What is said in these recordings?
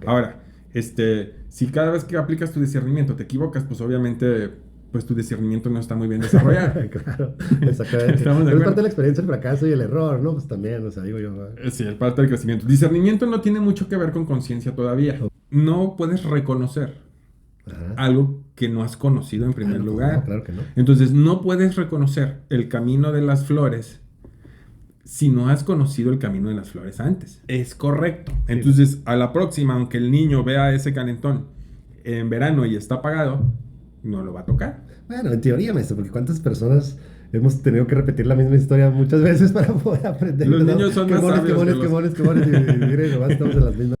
Ahora, si cada vez que aplicas tu discernimiento te equivocas, pues obviamente, pues tu discernimiento no está muy bien desarrollado. Claro, exactamente. ¿Estamos de Pero es parte acuerdo? de la experiencia, el fracaso y el error, ¿no? Pues también, o sea, digo yo. Sí, el parte del crecimiento. Discernimiento no tiene mucho que ver con conciencia todavía. No puedes reconocer Ajá. algo que no has conocido en Ah, primer no, pues no, lugar. claro que no. Entonces, no puedes reconocer el camino de las flores si no has conocido el camino de las flores antes. Es correcto. Sí, Entonces, a la próxima, aunque el niño vea ese calentón en verano y está apagado, no lo va a tocar. bueno, en teoría, maestro, porque ¿cuántas personas hemos tenido que repetir la misma historia muchas veces para poder aprender? Los niños son más sabios que los... Qué mones, y miren, nomás estamos en las mismas.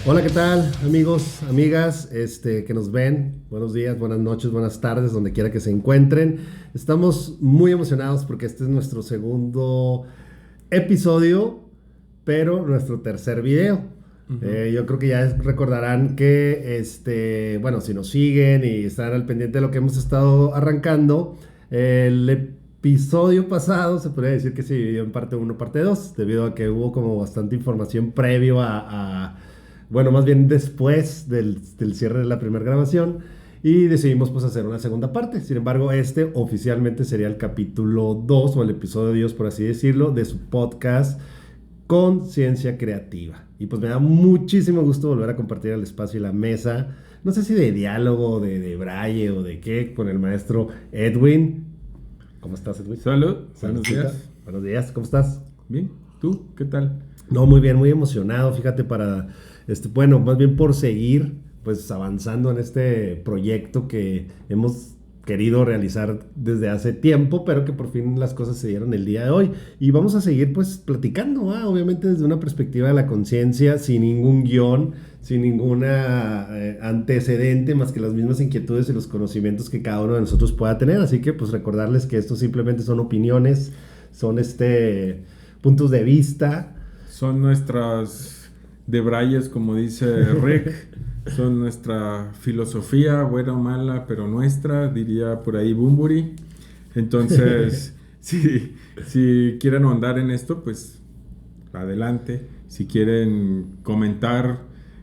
Hola, ¿qué tal, amigos, amigas, que nos ven? Buenos días, buenas noches, buenas tardes, donde quiera que se encuentren. Estamos muy emocionados porque este es nuestro segundo episodio, pero nuestro tercer video. Ujú. Yo creo que ya recordarán que, bueno, si nos siguen y están al pendiente de lo que hemos estado arrancando, el episodio pasado se podría decir que se dividió en parte uno, parte 2, debido a que hubo como bastante información previo bueno, más bien después del cierre de la primera grabación. Y decidimos pues hacer una segunda parte. Sin embargo, este oficialmente sería el capítulo 2 o el episodio 2, por así decirlo, de su podcast Conciencia Creativa. Y pues me da muchísimo gusto volver a compartir el espacio y la mesa. No sé si de diálogo, de braille o de qué, con el maestro Edwin. ¿Cómo estás, Edwin? Salud, buenos Saludcita. días. Buenos días, ¿cómo estás? Bien, ¿tú qué tal? No, muy bien, muy emocionado, fíjate, para, bueno, más bien por seguir, pues avanzando en este proyecto que hemos querido realizar desde hace tiempo, pero que por fin las cosas se dieron el día de hoy. Y vamos a seguir, pues, platicando, obviamente desde una perspectiva de la conciencia, sin ningún guión, sin ninguna antecedente, más que las mismas inquietudes y los conocimientos que cada uno de nosotros pueda tener. Así que, pues, recordarles que esto simplemente son opiniones, son, puntos de vista. Son nuestras debrayes, como dice Rick, son nuestra filosofía, buena o mala, pero nuestra, diría por ahí Bumburi. Entonces, si quieren ahondar en esto, pues adelante. Si quieren comentar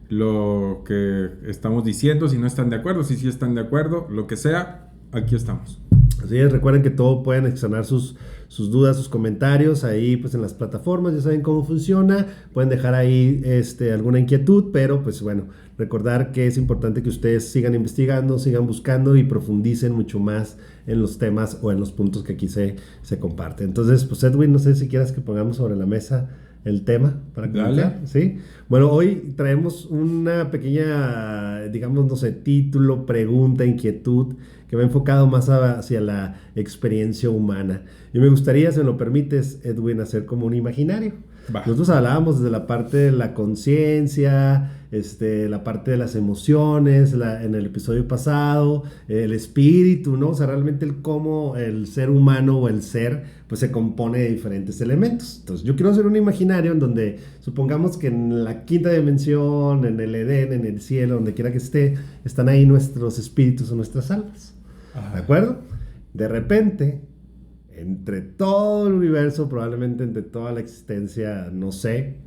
lo que estamos diciendo, si no están de acuerdo, si sí están de acuerdo, lo que sea, aquí estamos. Así es, recuerden que todo pueden externar sus dudas, sus comentarios ahí pues en las plataformas, ya saben cómo funciona, pueden dejar ahí alguna inquietud, pero pues bueno, recordar que es importante que ustedes sigan investigando, sigan buscando y profundicen mucho más en los temas o en los puntos que aquí se comparten. Entonces, pues Edwin, no sé si quieras que pongamos sobre la mesa el tema para comenzar, Dale. ¿sí? Bueno, hoy traemos una pequeña, digamos, no sé, título, pregunta, inquietud, que va enfocado más hacia la experiencia humana. Y me gustaría, si me lo permites, Edwin, hacer como un imaginario. Va. Nosotros hablábamos desde la parte de la conciencia, la parte de las emociones, en el episodio pasado, el espíritu, ¿no? O sea, realmente el cómo el ser humano o el ser, pues se compone de diferentes elementos. Entonces, yo quiero hacer un imaginario en donde supongamos que en la quinta dimensión, en el Edén, en el cielo, donde quiera que esté, están ahí nuestros espíritus o nuestras almas. ¿De Ajá. acuerdo? De repente, entre todo el universo, probablemente entre toda la existencia, no sé,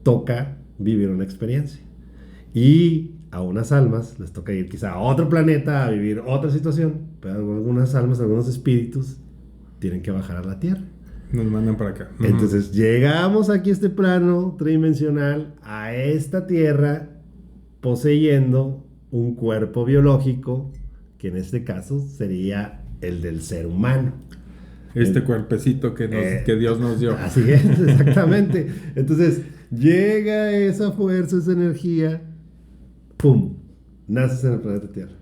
toca vivir una experiencia. Y a unas almas les toca ir quizá a otro planeta a vivir otra situación, pero algunas almas, algunos espíritus tienen que bajar a la Tierra. Nos mandan para acá. Entonces llegamos aquí a este plano tridimensional, a esta Tierra, poseyendo un cuerpo biológico, que en este caso sería el del ser humano. Este cuerpecito que Dios nos dio. Así es, exactamente. Entonces, llega esa fuerza, esa energía, ¡pum! Naces en el planeta Tierra.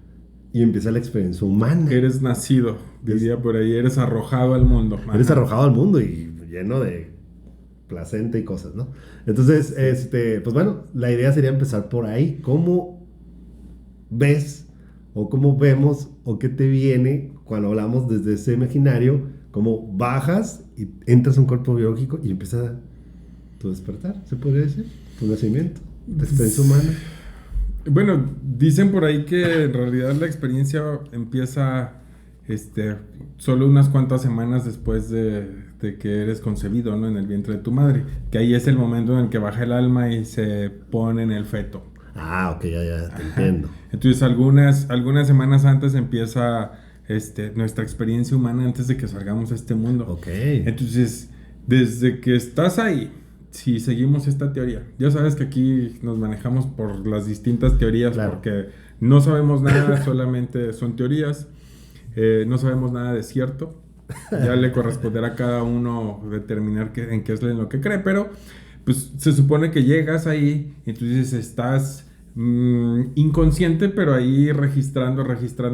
Y empieza la experiencia humana. Eres nacido, diría por ahí, eres arrojado al mundo. Eres Ajá. arrojado al mundo y lleno de placenta y cosas, ¿no? Entonces, pues bueno, la idea sería empezar por ahí. ¿Cómo ves o cómo vemos o qué te viene cuando hablamos desde ese imaginario? ¿Cómo bajas y entras a un cuerpo biológico y empieza tu despertar, se podría decir? Tu nacimiento, tu experiencia humana. Bueno, dicen por ahí que en realidad la experiencia empieza solo unas cuantas semanas después de que eres concebido, ¿no? En el vientre de tu madre. Que ahí es el momento en el que baja el alma y se pone en el feto. Ah, ok, ya te Ajá. entiendo. Entonces algunas semanas antes empieza nuestra experiencia humana antes de que salgamos a este mundo. Ok. Entonces, desde que estás ahí, si seguimos esta teoría, ya sabes que aquí nos manejamos por las distintas teorías Claro. porque no sabemos nada, solamente son teorías, no sabemos nada de cierto. Ya le corresponderá a cada uno determinar en qué es en lo que cree, pero pues se supone que llegas ahí y tú dices, estás inconsciente, pero ahí registrando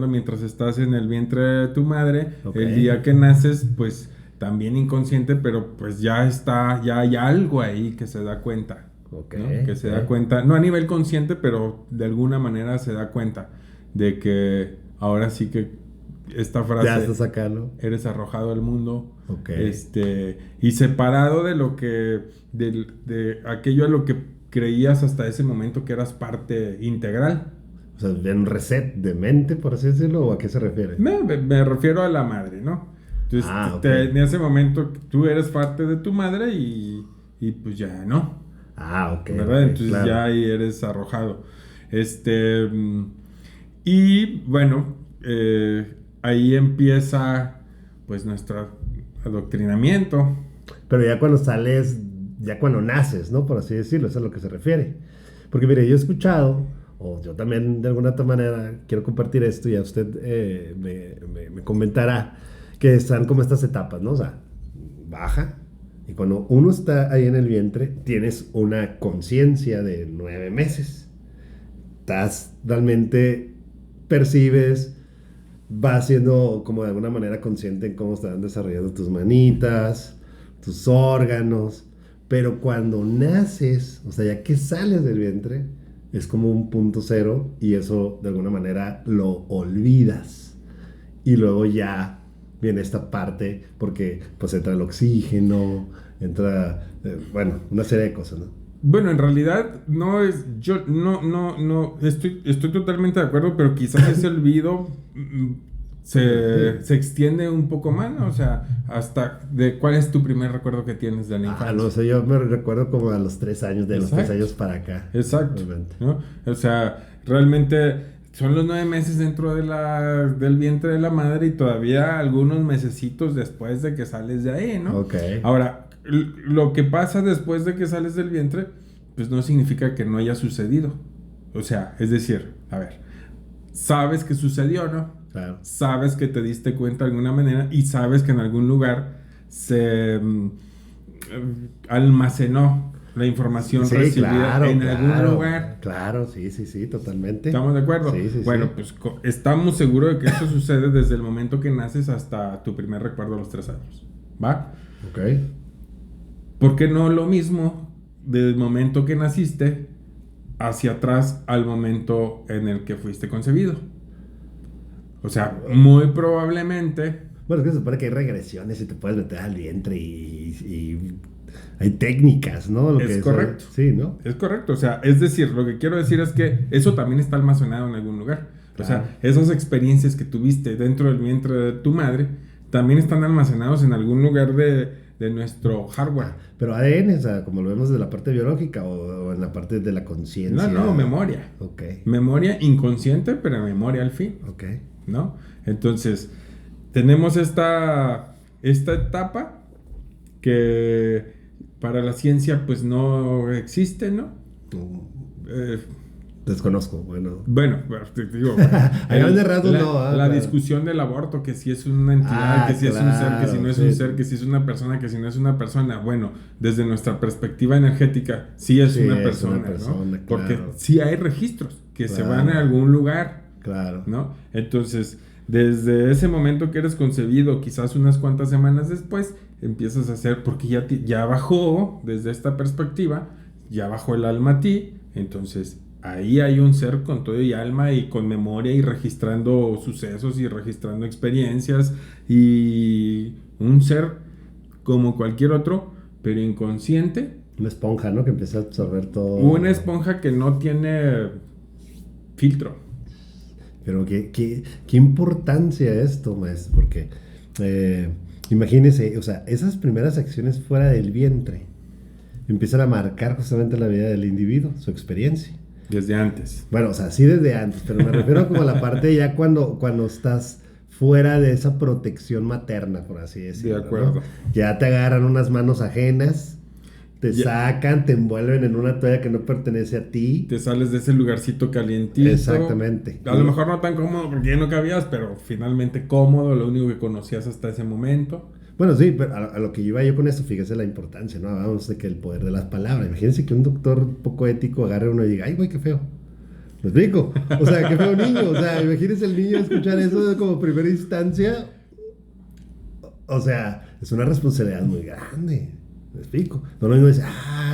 mientras estás en el vientre de tu madre. Ok. El día que naces, pues también inconsciente, pero pues ya hay algo ahí que se da cuenta. Ok, ¿No? Que se da ok. cuenta, no a nivel consciente, pero de alguna manera se da cuenta de que ahora sí que esta frase, Ya estás acá, ¿no? eres arrojado al mundo, Ok. y separado de lo que, de aquello a lo que creías hasta ese momento que eras parte integral. O sea, ¿en un reset de mente, por así decirlo, o a qué se refiere? Me refiero a la madre, ¿no? Entonces, Ah, ok. en ese momento tú eres parte de tu madre y pues ya, ¿no? Ah, ok, ¿Verdad? ok, Entonces claro. ya ahí eres arrojado. Y bueno, ahí empieza pues nuestro adoctrinamiento. Pero ya cuando sales, ya cuando naces, ¿no? Por así decirlo, eso es a lo que se refiere. Porque mire, yo he escuchado, o yo también de alguna otra manera quiero compartir esto y a usted me comentará que están como estas etapas, ¿no? O sea, baja y cuando uno está ahí en el vientre, tienes una conciencia de 9 meses. Estás realmente, percibes, vas siendo como de alguna manera consciente en cómo están desarrollando tus manitas, tus órganos, pero cuando naces, o sea, ya que sales del vientre, es como un punto cero y eso de alguna manera lo olvidas. Y luego ya viene esta parte porque pues entra el oxígeno, entra, bueno, una serie de cosas, ¿no? Bueno, en realidad no es, yo no, estoy totalmente de acuerdo, pero quizás ese olvido se extiende un poco más, ¿no? O sea, hasta de cuál es tu primer recuerdo que tienes de la Ah, infancia. no sé, yo me recuerdo como a los 3 años, de los 3 Exacto. años para acá. Exacto, Realmente. ¿no? O sea, realmente son los 9 meses dentro del vientre de la madre y todavía algunos mesecitos después de que sales de ahí, ¿no? Ok. Ahora, lo que pasa después de que sales del vientre, pues no significa que no haya sucedido. O sea, es decir, a ver, sabes que sucedió, ¿no? Claro. Sabes que te diste cuenta de alguna manera y sabes que en algún lugar se almacenó la información Sí, recibida claro, en algún claro, lugar. claro, sí, totalmente. ¿Estamos de acuerdo? Sí, sí, Bueno, sí. pues estamos seguros de que eso sucede desde el momento que naces hasta tu primer recuerdo a los 3 años. ¿Va? Ok. ¿Por qué no lo mismo del momento que naciste hacia atrás al momento en el que fuiste concebido? O sea, muy probablemente... Bueno, es que se supone que hay regresiones y te puedes meter al vientre y hay técnicas, ¿no? Lo Es que correcto. Sí, ¿no? Es correcto, o sea, es decir, lo que quiero decir es que eso también está almacenado en algún lugar. O Claro. sea, esas experiencias que tuviste dentro del vientre de tu madre también están almacenados en algún lugar de nuestro hardware. Pero ADN, o sea, como lo vemos de la parte biológica o en la parte de la conciencia. No, memoria. Ok, Memoria inconsciente, pero memoria al fin, ok. ¿no? Entonces, tenemos esta etapa que para la ciencia pues no existe, ¿no? Eh, Desconozco, bueno. Bueno, te digo, A grandes rasgos la, no, la claro. discusión del aborto, que si es una entidad, Ah, que si es un ser, que si claro, no es sí. un ser, que si es una persona, que si no es una persona. Bueno, desde nuestra perspectiva energética, sí es Sí, una es persona, una persona, ¿no? Porque claro. sí hay registros que se Claro. van a algún lugar, Claro. ¿no? Entonces, desde ese momento que eres concebido, quizás unas cuantas semanas después, empiezas a hacer, porque ya bajó, desde esta perspectiva, ya bajó el alma a ti, entonces ahí hay un ser con todo y alma y con memoria y registrando sucesos y registrando experiencias y un ser como cualquier otro, pero inconsciente. Una esponja, ¿no? Que empieza a absorber todo. Una esponja que no tiene filtro. Pero qué importancia esto, maestro, porque imagínese, o sea, esas primeras acciones fuera del vientre empiezan a marcar justamente la vida del individuo, su experiencia. Desde antes. Bueno, o sea, sí desde antes, pero me refiero como a la parte ya cuando estás fuera de esa protección materna, por así decirlo. De acuerdo. ¿No? Ya te agarran unas manos ajenas, te Ya. sacan, te envuelven en una toalla que no pertenece a ti. Te sales de ese lugarcito calientito. Exactamente. A lo mejor no tan cómodo porque ya no cabías, pero finalmente cómodo, lo único que conocías hasta ese momento. Bueno, sí, pero a lo que iba yo con esto, fíjese la importancia, ¿no? Vamos de que el poder de las palabras. Imagínense que un doctor poco ético agarre a uno y diga, ay, güey, qué feo. ¿Me explico? O sea, qué feo niño. O sea, imagínense el niño escuchar eso como primera instancia. O sea, es una responsabilidad muy grande. ¿Me explico? No lo mismo dice,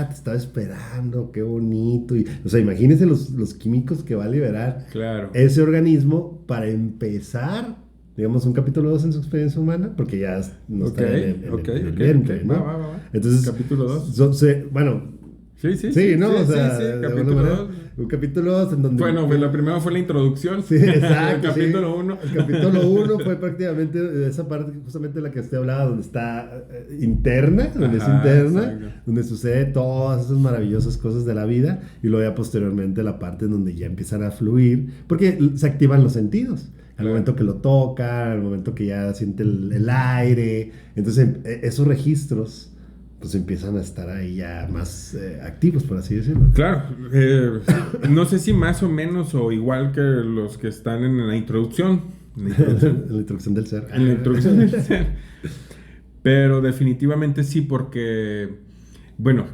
te estaba esperando, qué bonito. O sea, imagínense los químicos que va a liberar Claro. ese organismo para empezar, digamos, un capítulo 2 en su experiencia humana, porque ya no está en el vientre, ¿no? Va. Entonces, Capítulo 2. Bueno, Sí, ¿no? O sea, sí, de capítulo alguna manera, 2. un capítulo 2 en donde... Bueno, pues la primera fue la introducción. Sí, exacto. El capítulo sí. 1. El capítulo 1 fue prácticamente esa parte justamente de la que usted hablaba, donde está interna, donde es interna, exacto. donde sucede todas esas maravillosas cosas de la vida, y luego ya posteriormente la parte en donde ya empiezan a fluir, porque se activan los sentidos. Al Claro. momento que lo toca, al momento que ya siente el aire. Entonces, esos registros pues empiezan a estar ahí ya más activos, por así decirlo. Claro, no sé si más o menos o igual que los que están en la introducción. La introducción del ser. En la introducción del ser. Pero definitivamente sí, porque, bueno,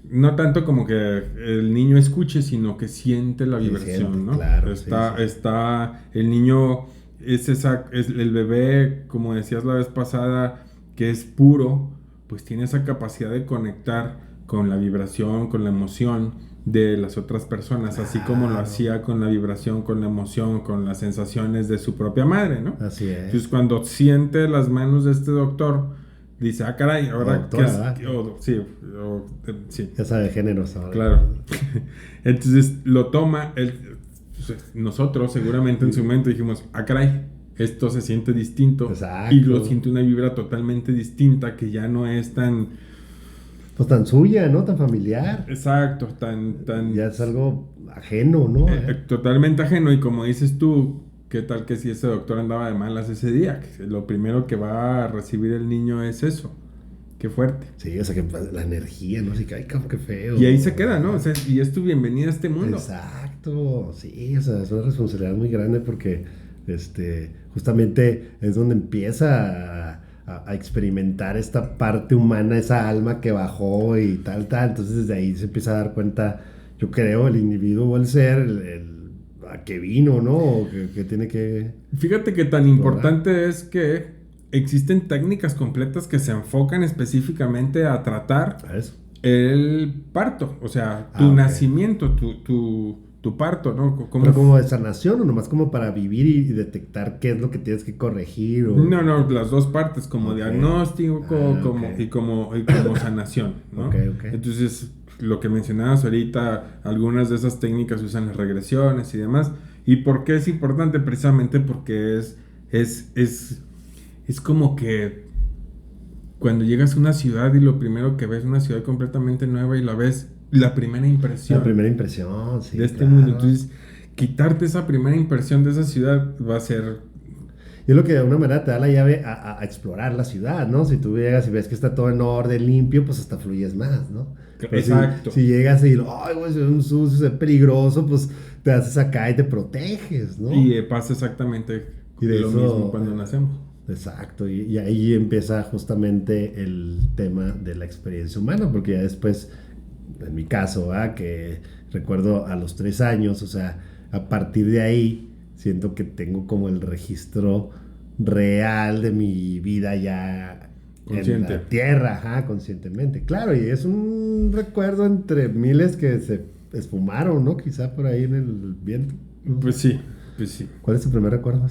no tanto como que el niño escuche, sino que siente la vibración, siente, ¿no? claro, Está el niño, es el bebé, como decías la vez pasada, que es puro, pues tiene esa capacidad de conectar con la vibración, con la emoción de las otras personas, así como lo hacía con la vibración, con la emoción, con las sensaciones de su propia madre, ¿no? Así es. Entonces cuando siente las manos de este doctor, dice, caray, ahora Doctora, ¿qué es? Sí. Ya sabe géneros ahora. Claro. Entonces lo toma, nosotros seguramente en su momento dijimos, caray, esto se siente distinto. Exacto. Y lo siente una vibra totalmente distinta que ya no es tan... Pues tan suya, ¿no? Tan familiar. Exacto, tan... Ya es algo ajeno, ¿no? Totalmente ajeno. Y como dices tú, ¿qué tal que si ese doctor andaba de malas ese día? Que lo primero que va a recibir el niño es eso. Qué fuerte. Sí, o sea, que la energía, ¿no? Así que, ay, qué feo. Y ahí se queda, ¿no? O sea, y es tu bienvenida a este mundo. Exacto, sí, o sea, es una responsabilidad muy grande porque, justamente es donde empieza a experimentar esta parte humana, esa alma que bajó y tal. Entonces, desde ahí se empieza a dar cuenta, yo creo, el individuo o el ser, a qué vino, ¿no? O que tiene que... Fíjate que tan importante es que existen técnicas completas que se enfocan específicamente a tratar el parto, o sea, tu nacimiento, tu parto, ¿no? ¿Pero como de sanación o nomás como para vivir y detectar qué es lo que tienes que corregir? O... No, las dos partes, como diagnóstico como sanación, ¿no? Entonces, lo que mencionabas ahorita, algunas de esas técnicas usan las regresiones y demás. ¿Y por qué es importante? Precisamente porque es como que cuando llegas a una ciudad y lo primero que ves es una ciudad completamente nueva y la ves, la primera impresión. La primera impresión, sí. De este mundo. Entonces, quitarte esa primera impresión de esa ciudad va a ser... Y es lo que de alguna manera te da la llave a explorar la ciudad, ¿no? Si tú llegas y ves que está todo en orden, limpio, pues hasta fluyes más, ¿no? Pero exacto. Si llegas y, ay, güey, es un sucio, es peligroso, pues te haces acá y te proteges, ¿no? Y pasa exactamente lo mismo cuando nacemos. Exacto, y ahí empieza justamente el tema de la experiencia humana, porque ya después, en mi caso, que recuerdo a los 3 años, o sea, a partir de ahí, siento que tengo como el registro real de mi vida ya consciente. En la tierra, conscientemente. Claro, y es un recuerdo entre miles que se esfumaron, ¿no? Quizá por ahí en el viento. Pues sí. ¿Cuál es tu primer recuerdo?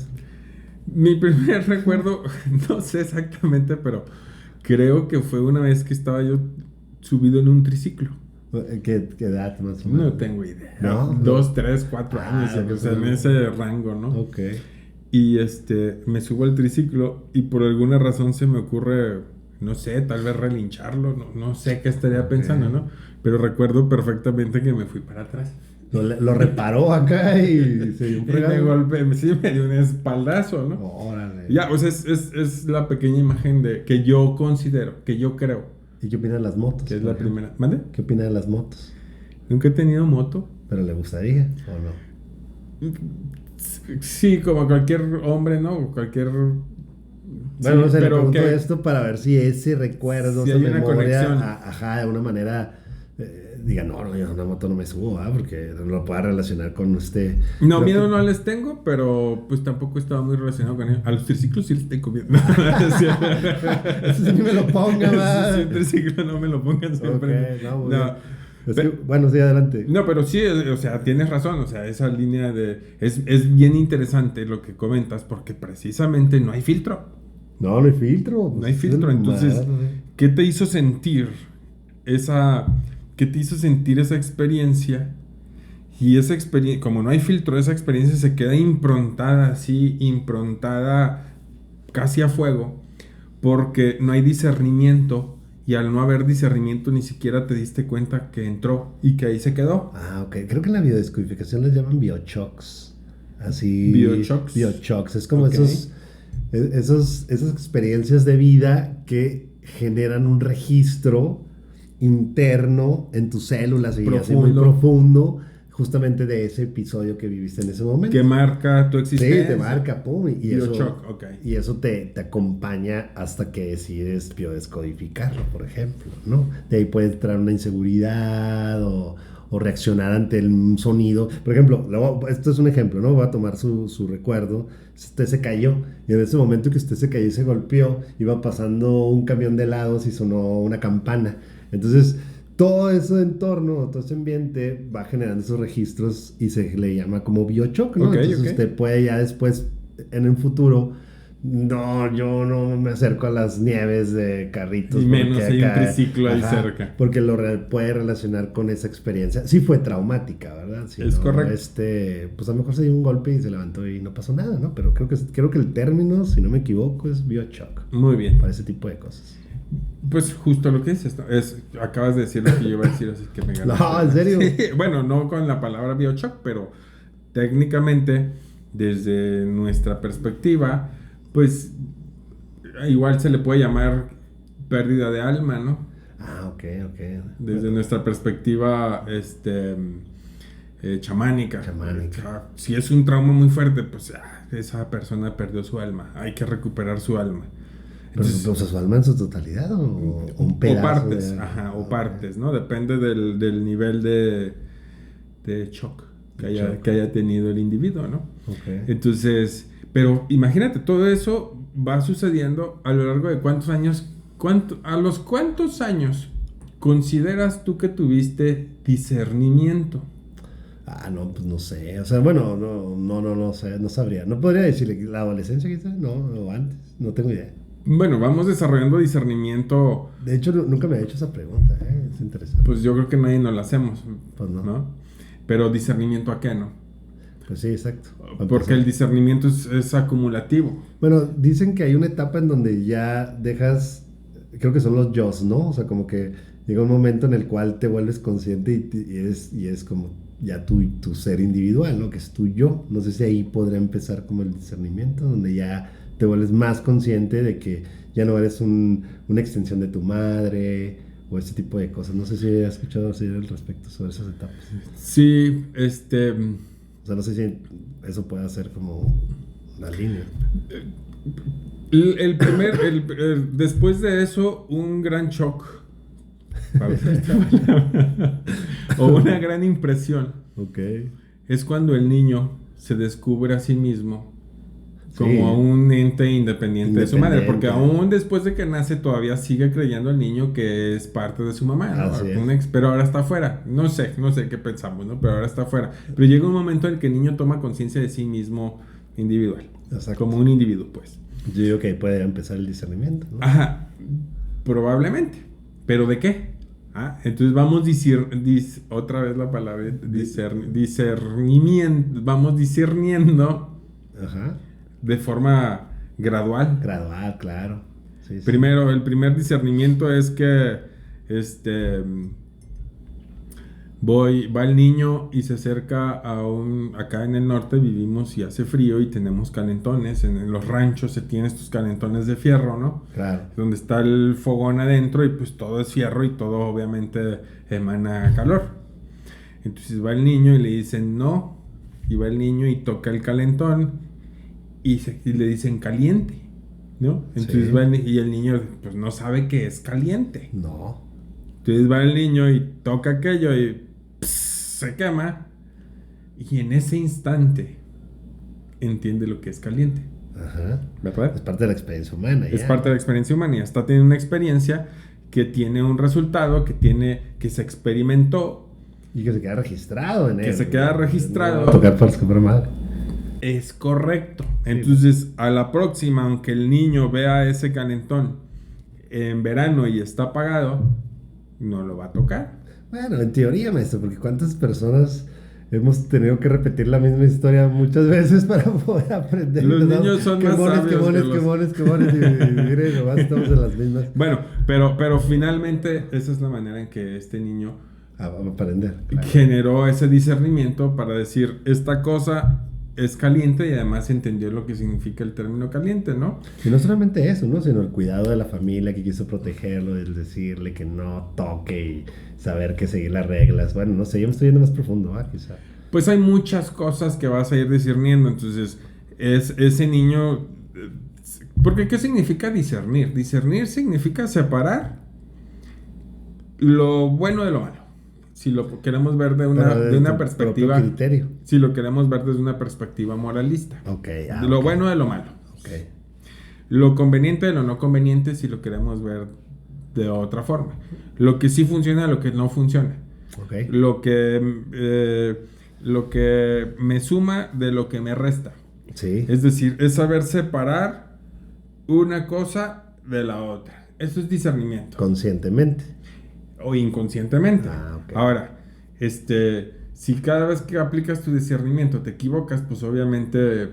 Mi primer recuerdo, no sé exactamente, pero creo que fue una vez que estaba yo subido en un triciclo. ¿Qué edad más o menos? No tengo idea. ¿No? 2, 3, 4 años, o sea, en ese rango, ¿no? Ok. Y me subo al triciclo y por alguna razón se me ocurre, no sé, tal vez relincharlo, no sé qué estaría pensando, ¿no? Pero recuerdo perfectamente que me fui para atrás. Lo reparó acá y se dio un Y me fregado. golpeé, sí, me dio un espaldazo, ¿no? Órale. Ya, o sea, es la pequeña imagen que yo considero, que yo creo, ¿Y qué opina de las motos? que es por la ejemplo? primera. ¿Mande? ¿Qué opina de las motos? Nunca he tenido moto. ¿Pero le gustaría o no? Sí, como cualquier hombre, ¿no? O cualquier... Bueno, no sé, le pero pregunto que esto para ver si ese recuerdo, si esa hay una memoria, conexión. ajá, de una manera, diga, no, yo a una moto no me subo, porque no lo pueda relacionar con usted. No, Lo miedo que- no les tengo, pero pues tampoco estaba muy relacionado con ellos. A los triciclos sí les tengo miedo. Sí. Eso sí ni me lo ponga, va. Sí, un triciclo no me lo pongan siempre. Ok, no, muy No, bien. Es que, bueno, sí, adelante. no, pero sí, o sea, tienes razón, o sea, esa línea de... Es bien interesante lo que comentas porque precisamente no hay filtro. No, no hay filtro. No pues, hay es filtro, el entonces, mar, ¿qué te hizo sentir esa... ¿Qué te hizo sentir esa experiencia? Y esa experiencia, como no hay filtro, esa experiencia se queda improntada así, improntada casi a fuego, porque no hay discernimiento y al no haber discernimiento ni siquiera te diste cuenta que entró y que ahí se quedó. Ah, ok. Creo que en la biodescodificación les llaman bioshocks. Así. Bioshocks. Bioshocks. Es como Ok. esas experiencias de vida que generan un registro interno en tus células y así muy Profundo. profundo, justamente de ese episodio que viviste en ese momento. Que marca tu Sí, existencia. te marca, pum, y Bioshock, ok. eso te acompaña hasta que decides biodescodificarlo, por ejemplo, ¿no? De ahí puede entrar una inseguridad o reaccionar ante un sonido. Por ejemplo, esto es un ejemplo, ¿no? Voy a tomar su recuerdo. Usted se cayó y en ese momento que usted se cayó y se golpeó, iba pasando un camión de helados y sonó una campana. Entonces, todo ese entorno, todo ese ambiente va generando esos registros y se le llama como biochoc, ¿no? Ok, Entonces ok. usted puede ya después, en un futuro, no, yo no me acerco a las nieves de Carritos. Y menos porque hay un triciclo ahí ajá, cerca. porque puede relacionar con esa experiencia. Sí fue traumática, ¿verdad? Si Es no, correcto. Pues a lo mejor se dio un golpe y se levantó y no pasó nada, ¿no? Pero creo que el término, si no me equivoco, es biochoc. Muy bien. Para ese tipo de cosas. Pues justo lo que dices, ¿no? Acabas de decir lo que yo iba a decir, así que me ganaste. No, ¿en serio? Sí, bueno, no con la palabra biochoc, pero técnicamente, desde nuestra perspectiva, pues igual se le puede llamar pérdida de alma, ¿no? Ah, ok. Desde nuestra perspectiva, chamánica. Chamánica. Si es un trauma muy fuerte, pues esa persona perdió su alma, hay que recuperar su alma. Pero su alma en su totalidad o un pedazo. O partes, de... ajá, o Ok. partes, ¿no? Depende del nivel de shock que haya tenido el individuo, ¿no? Ok. Entonces, pero imagínate, todo eso va sucediendo a lo largo de cuántos años, a los cuántos años consideras tú que tuviste discernimiento. Ah, no, pues no sé. O sea, bueno, no sé, no sabría. No podría decirle la adolescencia quizás, no, o antes, no tengo idea. Bueno, vamos desarrollando discernimiento, De hecho, nunca me ha hecho esa pregunta, es interesante. pues yo creo que nadie nos la hacemos, Pues no. ¿no? Pero discernimiento a qué, ¿no? Pues sí, exacto. Porque el discernimiento es acumulativo. Bueno, dicen que hay una etapa en donde ya dejas, creo que son los yos, ¿no? O sea, como que llega un momento en el cual te vuelves consciente y es como ya tu ser individual, ¿no? Que es tu yo. No sé si ahí podría empezar como el discernimiento, donde ya te vuelves más consciente de que ya no eres una extensión de tu madre o ese tipo de cosas. No sé si has escuchado así al respecto sobre esas etapas. Sí, O sea, no sé si eso puede ser como una línea. después de eso, un gran shock. O una gran impresión. Ok. Es cuando el niño se descubre a sí mismo como Sí. un ente independiente de su madre, porque Independiente. aún después de que nace todavía sigue creyendo el niño que es parte de su mamá, ¿no? Así es. Pero ahora está afuera. No sé qué pensamos, ¿no? Pero ahora está afuera. Pero llega un momento en el que el niño toma conciencia de sí mismo individual, Exacto. como un individuo, pues. Yo digo que ahí puede empezar el discernimiento, ¿no? Ajá, probablemente. ¿Pero de qué? Entonces vamos otra vez la palabra discernimiento, vamos discerniendo Ajá. de forma gradual. Gradual, claro. Sí, sí. Primero, el primer discernimiento es que va el niño y se acerca acá en el norte vivimos y hace frío y tenemos calentones, en los ranchos se tienen estos calentones de fierro, ¿no? Claro. Donde está el fogón adentro y pues todo es fierro y todo obviamente emana calor. Entonces va el niño y le dicen no, y va el niño y toca el calentón y le dicen caliente, ¿no? Entonces Sí. va y el niño pues no sabe que es caliente. No. Entonces va el niño y toca aquello y se quema. Y en ese instante entiende lo que es caliente. Ajá. ¿Verdad? Es parte de la experiencia humana. Es ya. parte de la experiencia humana. Y está teniendo una experiencia que tiene un resultado, que se experimentó. Y que se queda registrado en él. Que se queda registrado. No va a tocar por su madre. Es correcto. Entonces, a la próxima, aunque el niño vea ese calentón en verano y está apagado, no lo va a tocar. Bueno, en teoría, maestro, porque cuántas personas hemos tenido que repetir la misma historia muchas veces para poder aprender. Los niños son más sabios que mones, y mire, nomás estamos en las mismas. Bueno, pero finalmente esa es la manera en que este niño A aprender. Claro. generó ese discernimiento para decir, esta cosa es caliente y además entendió lo que significa el término caliente, ¿no? Y no solamente eso, ¿no? Sino el cuidado de la familia que quiso protegerlo, el decirle que no toque y saber que seguir las reglas. Bueno, no sé, yo me estoy yendo más profundo, quizá. Pues hay muchas cosas que vas a ir discerniendo, entonces es ese niño... Porque ¿qué significa discernir? Discernir significa separar lo bueno de lo malo. Si lo queremos ver de una perspectiva... criterio. Si lo queremos ver desde una perspectiva moralista. Ok. Lo bueno de lo malo. Ok. Lo conveniente de lo no conveniente si lo queremos ver de otra forma. Lo que sí funciona, lo que no funciona. Ok. Lo que me suma de lo que me resta. Sí. Es decir, es saber separar una cosa de la otra. Eso es discernimiento. Conscientemente. O inconscientemente. Ok. Ahora, si cada vez que aplicas tu discernimiento te equivocas, pues obviamente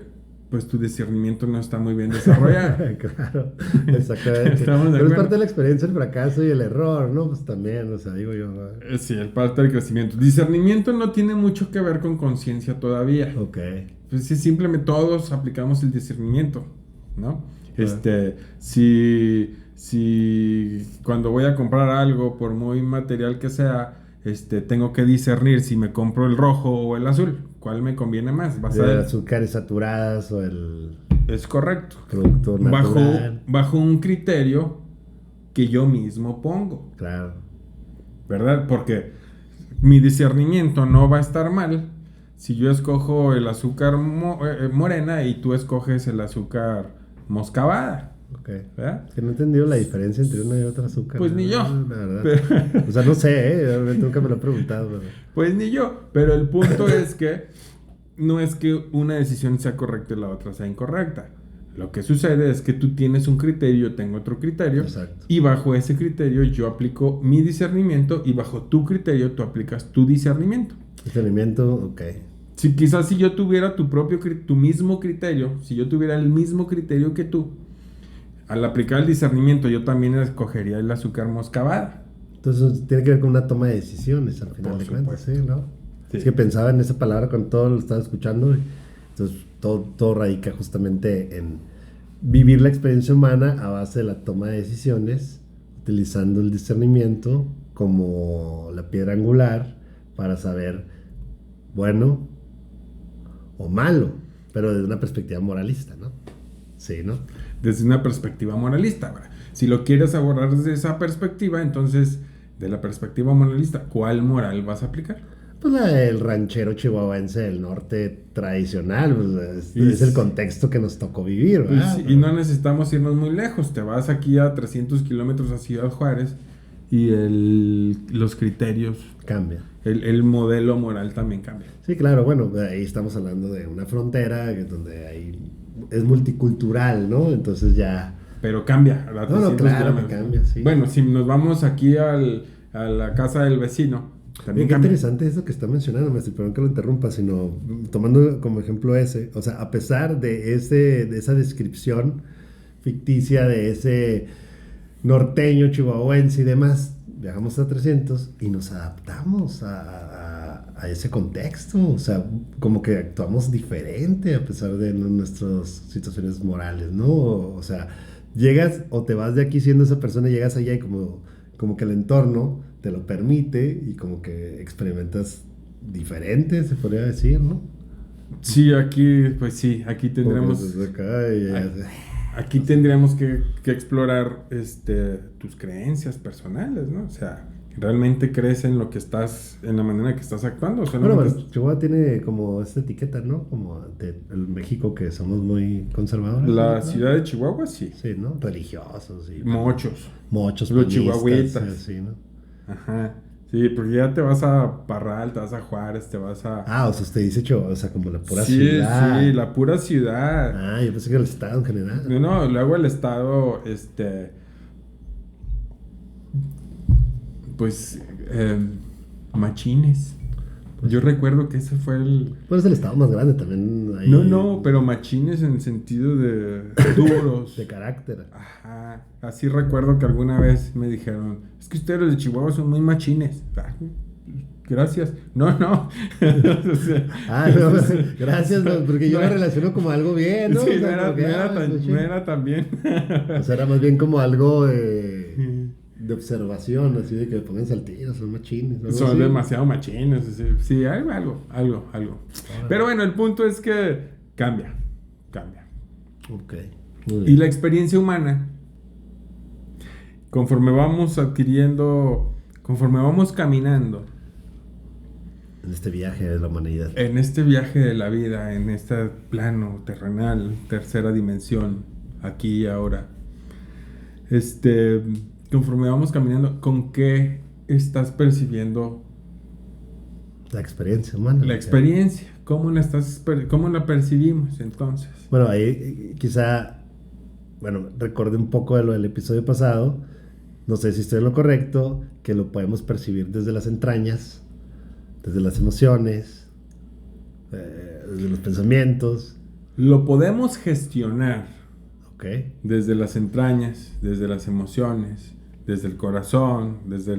pues tu discernimiento no está muy bien desarrollado. Claro, exactamente. Estamos de Pero es acuerdo. parte de la experiencia el fracaso y el error, ¿no? Pues también, o sea, digo yo. Sí, es parte del crecimiento. Discernimiento no tiene mucho que ver con conciencia todavía. Ok. Pues sí, simplemente todos aplicamos el discernimiento, ¿no? Claro. Si cuando voy a comprar algo, por muy material que sea, tengo que discernir si me compro el rojo o el azul, ¿cuál me conviene más? De azúcares saturadas o el Es correcto. producto natural. Bajo un criterio que yo mismo pongo, Claro. ¿verdad? Porque mi discernimiento no va a estar mal si yo escojo el azúcar morena y tú escoges el azúcar moscabada. Ok. ¿Verdad? Que no he entendido la diferencia entre una y otra azúcar. Pues ni yo. La verdad. O sea, no sé, realmente nunca me lo he preguntado. Pero... Pues ni yo. Pero el punto es que no es que una decisión sea correcta y la otra sea incorrecta. Lo que sucede es que tú tienes un criterio, yo tengo otro criterio. Exacto. Y bajo ese criterio yo aplico mi discernimiento y bajo tu criterio tú aplicas tu discernimiento. Discernimiento, ok. Quizás si yo tuviera tu mismo criterio, si yo tuviera el mismo criterio que tú, al aplicar el discernimiento yo también escogería el azúcar moscabada. Entonces tiene que ver con una toma de decisiones al final Por de cuentas, supuesto. ¿sí? ¿No? Sí. Es que pensaba en esa palabra cuando todo lo estaba escuchando. Entonces todo radica justamente en vivir la experiencia humana a base de la toma de decisiones, utilizando el discernimiento como la piedra angular para saber bueno o malo, pero desde una perspectiva moralista, ¿no? Sí, ¿no? Desde una perspectiva moralista. Ahora, si lo quieres abordar desde esa perspectiva, entonces, de la perspectiva moralista, ¿cuál moral vas a aplicar? Pues la del ranchero chihuahuense del norte tradicional, pues Y es el contexto que nos tocó vivir, Pues ¿verdad? sí, y no necesitamos irnos muy lejos. Te vas aquí a 300 kilómetros a Ciudad Juárez y los criterios, Cambia. el modelo moral también cambia. Sí, claro, bueno, ahí estamos hablando de una frontera donde es multicultural, ¿no? Entonces ya... Pero cambia. A No, 300 claro que kilómetros. cambia, sí. Bueno, si nos vamos aquí a la casa del vecino. También qué interesante eso que está mencionando, maestro, perdón que lo interrumpa, sino tomando como ejemplo ese, o sea, a pesar de esa descripción ficticia de ese norteño, chihuahuense y demás, viajamos a 300 y nos adaptamos a ese contexto, o sea, como que actuamos diferente a pesar de nuestras situaciones morales, ¿no? O sea, llegas o te vas de aquí siendo esa persona, llegas allá y como que el entorno te lo permite y como que experimentas diferente, se podría decir, ¿no? Sí, aquí, pues sí, aquí tendremos... Aquí tendríamos que explorar tus creencias personales, ¿no? O sea, ¿realmente crees en lo que estás, en la manera que estás actuando? Bueno, Chihuahua tiene como esta etiqueta, ¿no? Como el México que somos muy conservadores. La ¿no? ciudad de Chihuahua, sí. Sí, ¿no? Religiosos. Y, Mochos, los chihuahuitas. Sí, ¿no? Ajá. Sí, porque ya te vas a Parral, te vas a Juárez, te vas a... Ah, o sea, usted dice, o sea, como la pura ciudad. Sí, la pura ciudad. Ah, yo pensé que el estado en general. No, luego el estado, pues, machines. Pues, yo recuerdo que ese fue el... Pues es el estado más grande también. Ahí... No, pero machines en el sentido de duros. De carácter. Ajá. Así recuerdo que alguna vez me dijeron, es que ustedes los de Chihuahua son muy machines. Ah, gracias. No. O sea, no, gracias, porque yo lo relaciono como algo bien, ¿no? Sí, o sea, no era tan bien. O sea, era más bien como algo de observación, así de que le pongan saltillos, son machines. Son así. demasiado machines. Sí, algo. Pero bueno, el punto es que cambia. Ok. Y la experiencia humana, conforme vamos caminando en este viaje de la humanidad, en este viaje de la vida, en este plano terrenal, tercera dimensión, aquí y ahora, conforme vamos caminando, ¿con qué estás percibiendo la experiencia humana? La experiencia, ¿cómo la percibimos entonces? Bueno, ahí quizá, recordé un poco de lo del episodio pasado. No sé si estoy en lo correcto, que lo podemos percibir desde las entrañas, desde las emociones, desde los pensamientos. Lo podemos gestionar. Ok. Desde las entrañas, desde las emociones, desde el corazón, desde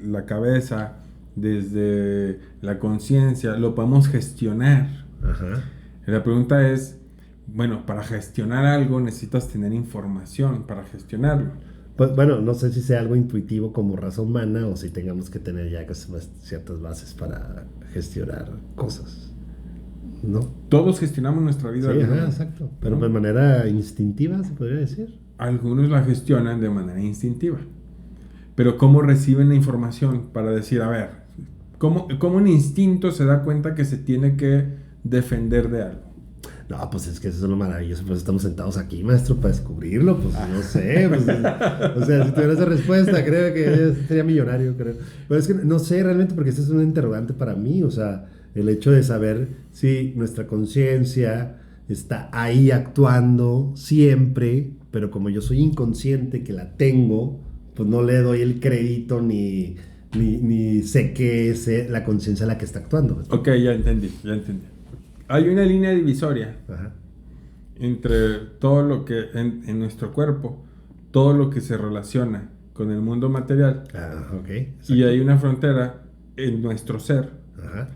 la cabeza, desde la conciencia, lo podemos gestionar. Ajá. La pregunta es, bueno, para gestionar algo necesitas tener información para gestionarlo. Pues bueno, no sé si sea algo intuitivo como raza humana o si tengamos que tener ya ciertas bases para gestionar cosas, ¿no? Todos gestionamos nuestra vida. Sí, exacto. Pero de manera instintiva, se podría decir. Algunos la gestionan de manera instintiva. Pero ¿cómo reciben la información para decir, a ver, cómo un instinto se da cuenta que se tiene que defender de algo? No, pues es que eso es lo maravilloso, pues estamos sentados aquí, maestro, para descubrirlo, pues no sé, pues, o sea, si tuviera esa respuesta, creo que sería millonario, creo. Pero es que no sé realmente, porque este es un interrogante para mí, o sea, el hecho de saber si nuestra conciencia está ahí actuando siempre, pero como yo soy inconsciente que la tengo, pues no le doy el crédito ni sé que es la conciencia la que está actuando. Ok, ya entendí. Hay una línea divisoria. Ajá. Entre todo lo que en nuestro cuerpo, todo lo que se relaciona con el mundo material. Ok. Exacto. Y hay una frontera en nuestro ser. Ajá.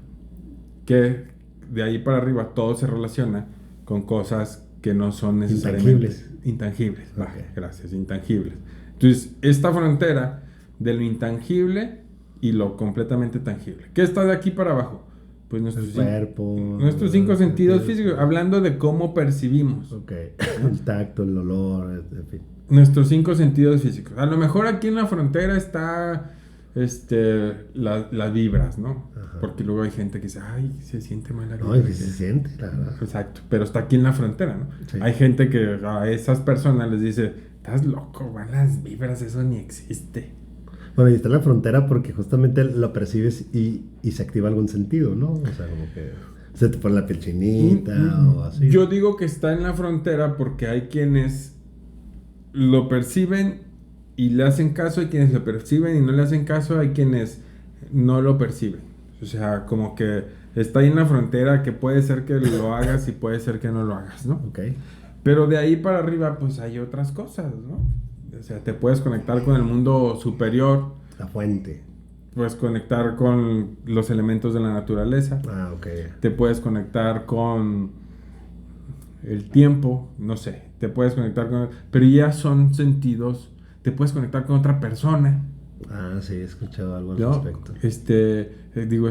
Que de ahí para arriba todo se relaciona con cosas que no son necesariamente intangibles. Okay. Gracias, intangibles. Entonces, esta frontera de lo intangible y lo completamente tangible. ¿Qué está de aquí para abajo? Pues nuestros cinco sentidos físicos, hablando de cómo percibimos. Ok, el tacto, el olor, en fin. Nuestros 5 sentidos físicos. A lo mejor aquí en la frontera está las vibras, ¿no? Ajá. Porque luego hay gente que dice, ay, se siente mal la vibra. No, que se siente, la verdad. Exacto, pero está aquí en la frontera, ¿no? Sí. Hay gente que a esas personas les dice, estás loco, van las vibras, eso ni existe. Bueno, y está en la frontera porque justamente lo percibes y se activa algún sentido, ¿no? O sea, como que se te pone la piel chinita o así. Yo digo que está en la frontera porque hay quienes lo perciben y le hacen caso, hay quienes lo perciben, y no le hacen caso, hay quienes no lo perciben. O sea, como que está ahí en la frontera que puede ser que lo hagas y puede ser que no lo hagas, ¿no? Ok. Pero de ahí para arriba, pues hay otras cosas, ¿no? O sea, te puedes conectar con el mundo superior, La fuente. puedes conectar con los elementos de la naturaleza, Ah, ok. te puedes conectar con el tiempo, no sé, te puedes conectar con... Pero ya son sentidos, te puedes conectar con otra persona, Ah, sí, he escuchado algo al ¿no? respecto. Digo,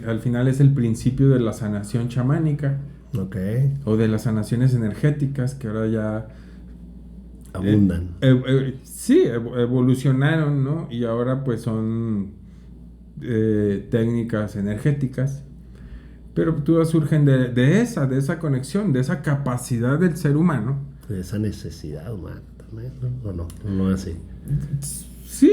al final es el principio de la sanación chamánica Ok. o de las sanaciones energéticas que ahora ya Abundan. sí, evolucionaron, ¿no? Y ahora pues son técnicas energéticas, pero todas surgen de esa conexión, de esa capacidad del ser humano. De esa necesidad humana también, ¿no? ¿O no? No así. Sí,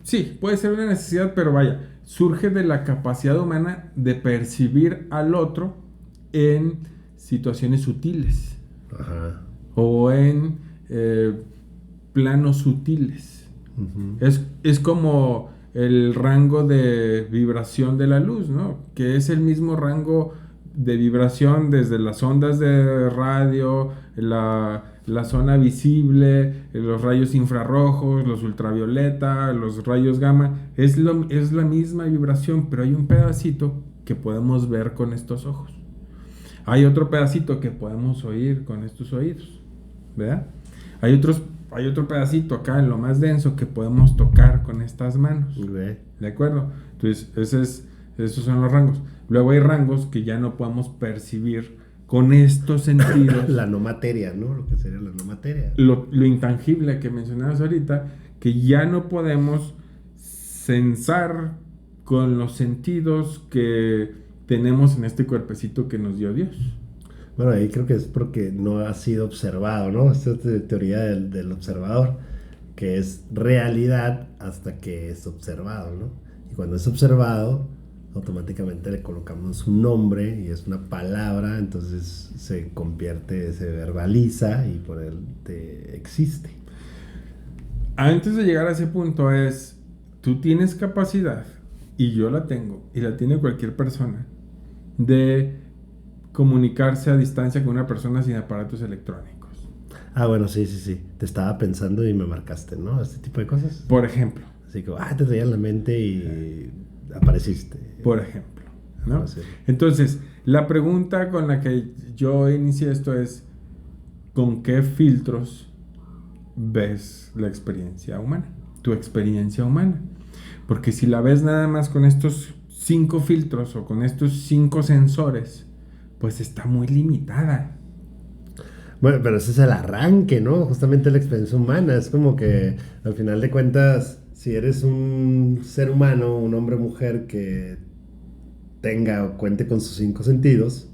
sí, puede ser una necesidad, pero vaya, surge de la capacidad humana de percibir al otro en situaciones sutiles Ajá. o en planos sutiles. Ujú. Es como el rango de vibración de la luz, ¿no? Que es el mismo rango de vibración desde las ondas de radio, la zona visible, los rayos infrarrojos, los ultravioleta, los rayos gamma. Es la misma vibración, pero hay un pedacito que podemos ver con estos ojos. Hay otro pedacito que podemos oír con estos oídos, ¿verdad? Hay otro pedacito acá en lo más denso que podemos tocar con estas manos. Ok. ¿De acuerdo? Entonces, esos son los rangos. Luego hay rangos que ya no podemos percibir con estos sentidos. La no materia, ¿no? Lo que sería la no materia. Lo intangible que mencionabas ahorita, que ya no podemos sensar con los sentidos que tenemos en este cuerpecito que nos dio Dios. Bueno, ahí creo que es porque no ha sido observado, ¿no? Esta es teoría del observador, que es realidad hasta que es observado, ¿no? Y cuando es observado, automáticamente le colocamos un nombre y es una palabra, entonces se convierte, se verbaliza y por él existe. Antes de llegar a ese punto tú tienes capacidad, y yo la tengo, y la tiene cualquier persona, de comunicarse a distancia con una persona sin aparatos electrónicos. Ah, bueno, sí, sí, sí. Te estaba pensando y me marcaste, ¿no? Este tipo de cosas. Por ejemplo, Así que, te traía en la mente y apareciste. por ejemplo, ¿no? Sí. Entonces, la pregunta con la que yo inicié esto es, ¿con qué filtros ves la experiencia humana? Tu experiencia humana. Porque si la ves nada más con estos 5 filtros o con estos 5 sensores, pues está muy limitada. Bueno, pero ese es el arranque, ¿no? Justamente la experiencia humana. Es como que, al final de cuentas, si eres un ser humano, un hombre o mujer que tenga o cuente con sus 5 sentidos,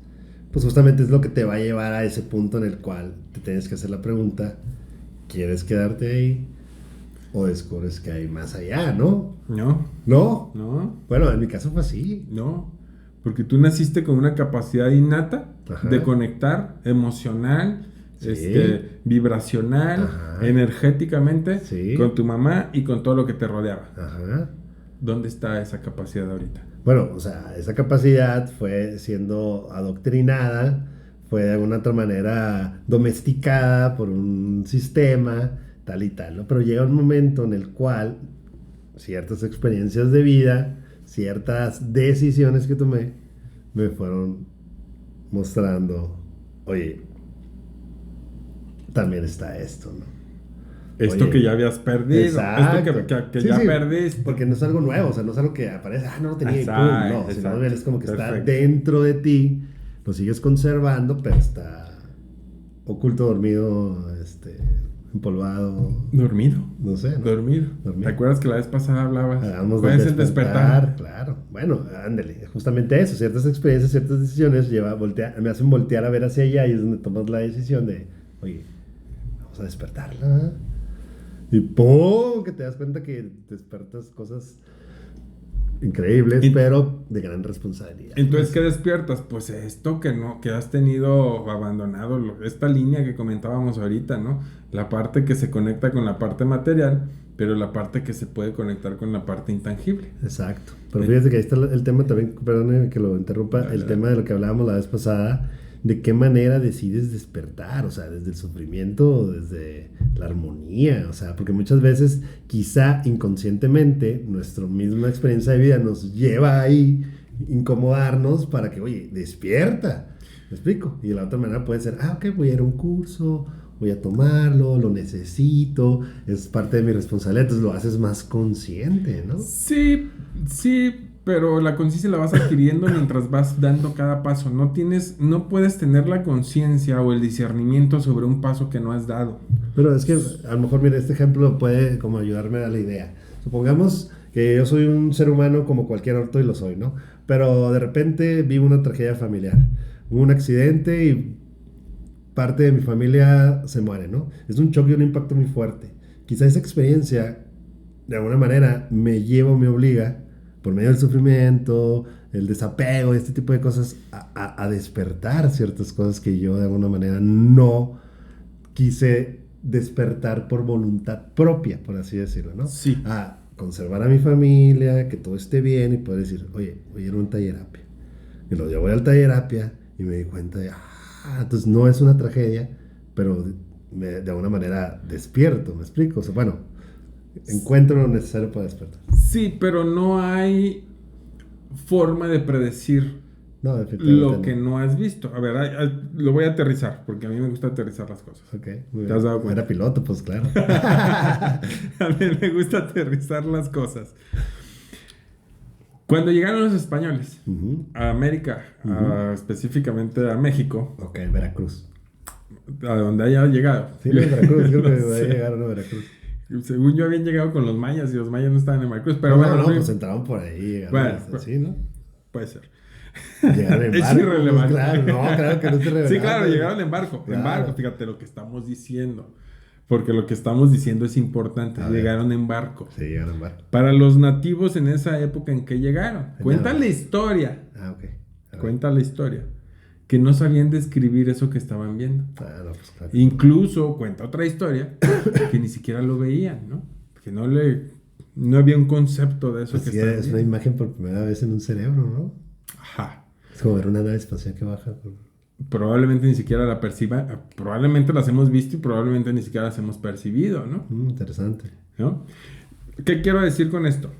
pues justamente es lo que te va a llevar a ese punto en el cual te tienes que hacer la pregunta, ¿quieres quedarte ahí? O descubres que hay más allá, ¿no? No, ¿No? no, Bueno, en mi caso fue así. no. Porque tú naciste con una capacidad innata Ajá. de conectar emocional, Sí. vibracional, Ajá. energéticamente Sí. con tu mamá y con todo lo que te rodeaba. Ajá. ¿Dónde está esa capacidad ahorita? Bueno, o sea, esa capacidad fue siendo adoctrinada, fue de alguna otra manera domesticada por un sistema, tal y tal, ¿no? Pero llega un momento en el cual ciertas experiencias de vida, ciertas decisiones que tomé, me fueron mostrando, oye, también está esto, ¿no? Esto Oye, que ya habías perdido, exacto. esto que Sí, ya sí, perdiste. porque no es algo nuevo, o sea, no es algo que aparece, no lo tenía y pum, Exacto, no, sino exacto. es como que está Perfecto. dentro de ti, lo sigues conservando, pero está oculto, dormido, empolvado, Dormido. no sé, ¿no? Dormido. Dormido. ¿Te acuerdas que la vez pasada hablabas? Hagamos ¿Cuál del es el despertar? Claro. Bueno, ándale, justamente eso, ciertas experiencias, ciertas decisiones me hacen voltear a ver hacia allá y es donde tomas la decisión de, oye, vamos a despertarla, ¿eh? Y ¡pum! Que te das cuenta que despertas cosas increíbles, Y- pero de gran responsabilidad. Entonces, ¿qué despiertas? Pues esto que no, que has tenido abandonado, esta línea que comentábamos ahorita, ¿no? La parte que se conecta con la parte material, pero la parte que se puede conectar con la parte intangible. Exacto. Pero fíjate que ahí está el tema también, perdón que lo interrumpa, Dale, el dale. tema de lo que hablábamos la vez pasada, de qué manera decides despertar, o sea, desde el sufrimiento o desde la armonía, o sea, porque muchas veces quizá inconscientemente nuestra misma experiencia de vida nos lleva ahí incomodarnos para que, oye, despierta, ¿me explico? Y de la otra manera puede ser, ok, voy a ir a un curso, voy a tomarlo, lo necesito, es parte de mi responsabilidad, entonces lo haces más consciente, ¿no? Sí, sí, pero la conciencia la vas adquiriendo mientras vas dando cada paso. No puedes tener la conciencia o el discernimiento sobre un paso que no has dado. Pero es que a lo mejor, mira, este ejemplo puede como ayudarme a la idea. Supongamos que yo soy un ser humano como cualquier otro y lo soy, ¿no? Pero de repente vivo una tragedia familiar. Hubo un accidente y parte de mi familia se muere, ¿no? Es un choque y un impacto muy fuerte. Quizá esa experiencia, de alguna manera, me lleva o me obliga, por medio del sufrimiento, el desapego, este tipo de cosas, a despertar ciertas cosas que yo de alguna manera no quise despertar por voluntad propia, por así decirlo, ¿no? Sí. A conservar a mi familia, que todo esté bien y poder decir, oye, voy a ir a un tallerapia. Y lo llevo al tallerapia y me di cuenta de, entonces no es una tragedia, pero de alguna manera despierto, ¿me explico? O sea, bueno, encuentro lo necesario para despertar. Sí, pero no hay forma de predecir No, definitivamente lo que no has visto. A ver, lo voy a aterrizar, porque a mí me gusta aterrizar las cosas. Ok, muy ¿Te has dado bien. cuenta? Era piloto, pues claro. A mí me gusta aterrizar las cosas. Cuando llegaron los españoles Ujú. a América, específicamente a México, Ok, Veracruz. a donde haya llegado. Sí, no, Veracruz, creo que No va a sé. llegar a Veracruz. Según yo habían llegado con los mayas y los mayas no estaban en Veracruz, pero No, bueno, no, no, pues entraron por ahí, llegaron Bueno, así, ¿no? puede ser. Llegaron en Es barco, irrelevante. pues, claro, no, claro que no es irrelevante. Sí, claro, llegaron en barco, Claro. fíjate lo que estamos diciendo. Porque lo que estamos diciendo es importante, A ver. llegaron en barco. Sí, llegaron en barco. Para los nativos en esa época en que llegaron, En cuenta nada. la historia, Ok. A ver. cuenta la historia, que no sabían describir eso que estaban viendo. No, pues claro. Incluso cuenta otra historia que ni siquiera lo veían, ¿no? Que no había un concepto de eso Pues que sí, estaban es una viendo. imagen por primera vez en un cerebro, ¿no? Ajá. Es como ver una nave espacial que baja. Probablemente ni siquiera la perciba, probablemente las hemos visto y probablemente ni siquiera las hemos percibido, ¿no? Interesante. ¿No? ¿Qué quiero decir con esto?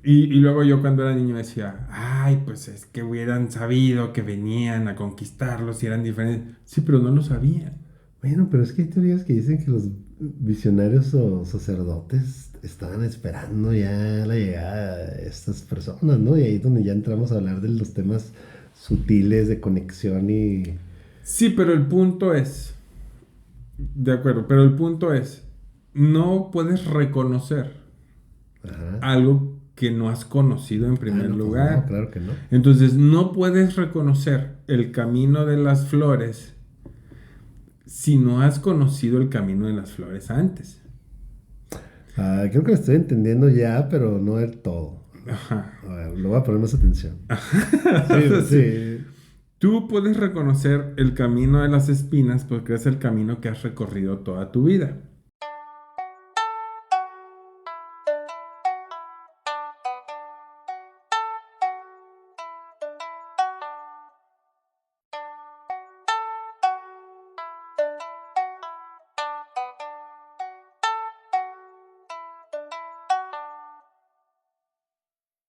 Y luego yo cuando era niño decía, ay, pues es que hubieran sabido que venían a conquistarlos y eran diferentes. Sí, pero no lo sabían. Bueno, pero es que hay teorías que dicen que los visionarios o sacerdotes estaban esperando ya la llegada de estas personas, ¿no? Y ahí es donde ya entramos a hablar de los temas sutiles de conexión y... Sí, pero el punto es, de acuerdo, pero el punto es, no puedes reconocer Ajá. algo que no has conocido en primer No, pues lugar. no, claro que no. Entonces, no puedes reconocer el camino de las flores si no has conocido el camino de las flores antes. Creo que lo estoy entendiendo ya, pero no del todo. Ajá. A ver, lo voy a poner más atención. Sí, sí. Tú puedes reconocer el camino de las espinas porque es el camino que has recorrido toda tu vida.